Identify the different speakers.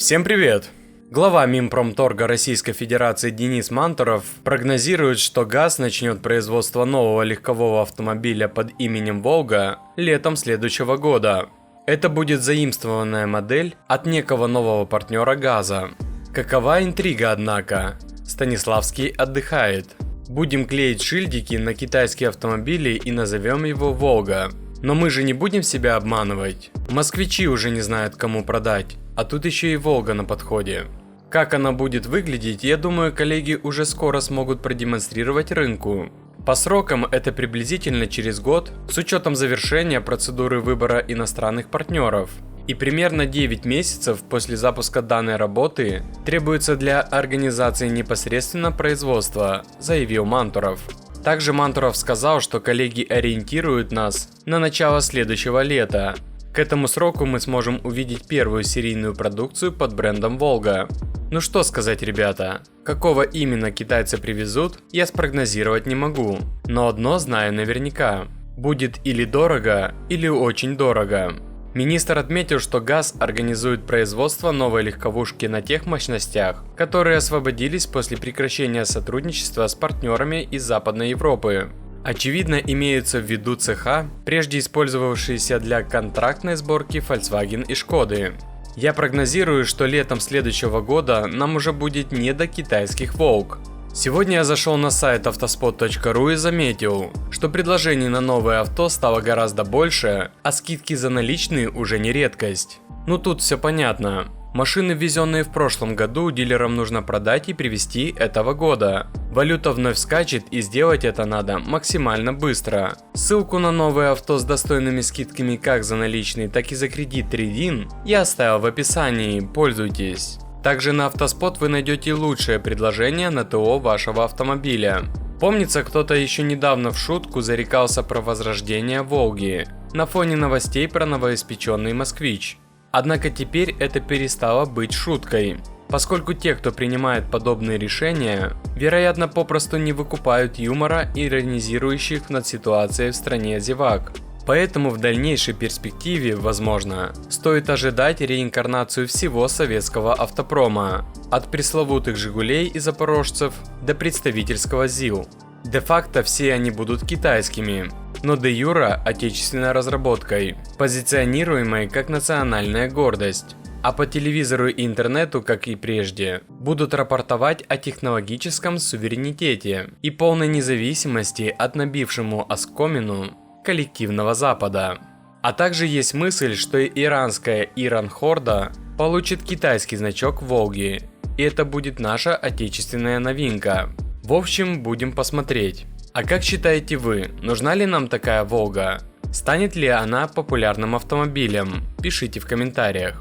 Speaker 1: Всем привет! Глава Минпромторга Российской Федерации Денис Мантуров прогнозирует, что ГАЗ начнет производство нового легкового автомобиля под именем «Волга» летом следующего года. Это будет заимствованная модель от некого нового партнера ГАЗа. Какова интрига, однако? Станиславский отдыхает. Будем клеить шильдики на китайские автомобили и назовем его «Волга». Но мы же не будем себя обманывать. Москвичи уже не знают, кому продать, а тут еще и «Волга» на подходе. Как она будет выглядеть, я думаю, коллеги уже скоро смогут продемонстрировать рынку. По срокам это приблизительно через год, с учетом завершения процедуры выбора иностранных партнеров. И примерно 9 месяцев после запуска данной работы требуется для организации непосредственно производства, заявил Мантуров. Также Мантуров сказал, что коллеги ориентируют нас на начало следующего лета. К этому сроку мы сможем увидеть первую серийную продукцию под брендом «Волга». Ну что сказать, ребята, какого именно китайцы привезут, я спрогнозировать не могу. Но одно знаю наверняка: будет или дорого, или очень дорого. Министр отметил, что ГАЗ организует производство новой легковушки на тех мощностях, которые освободились после прекращения сотрудничества с партнерами из Западной Европы. Очевидно, имеются в виду цеха, прежде использовавшиеся для контрактной сборки Volkswagen и Шкоды. Я прогнозирую, что летом следующего года нам уже будет не до китайских «Волг». Сегодня я зашел на сайт autospot.ru и заметил, что предложений на новое авто стало гораздо больше, а скидки за наличные уже не редкость. Ну тут все понятно. Машины, ввезенные в прошлом году, дилерам нужно продать и привезти этого года. Валюта вновь скачет, и сделать это надо максимально быстро. Ссылку на новое авто с достойными скидками как за наличные, так и за кредит Trade-in я оставил в описании, пользуйтесь. Также на Автоспот вы найдете лучшее предложение на ТО вашего автомобиля. Помнится, кто-то еще недавно в шутку зарекался про возрождение «Волги» на фоне новостей про новоиспеченный «Москвич». Однако теперь это перестало быть шуткой, поскольку те, кто принимает подобные решения, вероятно, попросту не выкупают юмора, иронизирующих над ситуацией в стране зевак. Поэтому в дальнейшей перспективе, возможно, стоит ожидать реинкарнацию всего советского автопрома, от пресловутых «Жигулей» и «Запорожцев» до представительского ЗИЛ. Де-факто все они будут китайскими, но де-юре отечественной разработкой, позиционируемой как национальная гордость. А по телевизору и интернету, как и прежде, будут рапортовать о технологическом суверенитете и полной независимости от набившему оскомину коллективного Запада. А также есть мысль, что иранская Иран-Хорда получит китайский значок «Волги», и это будет наша отечественная новинка. В общем, будем посмотреть. А как считаете вы, нужна ли нам такая «Волга»? Станет ли она популярным автомобилем? Пишите в комментариях.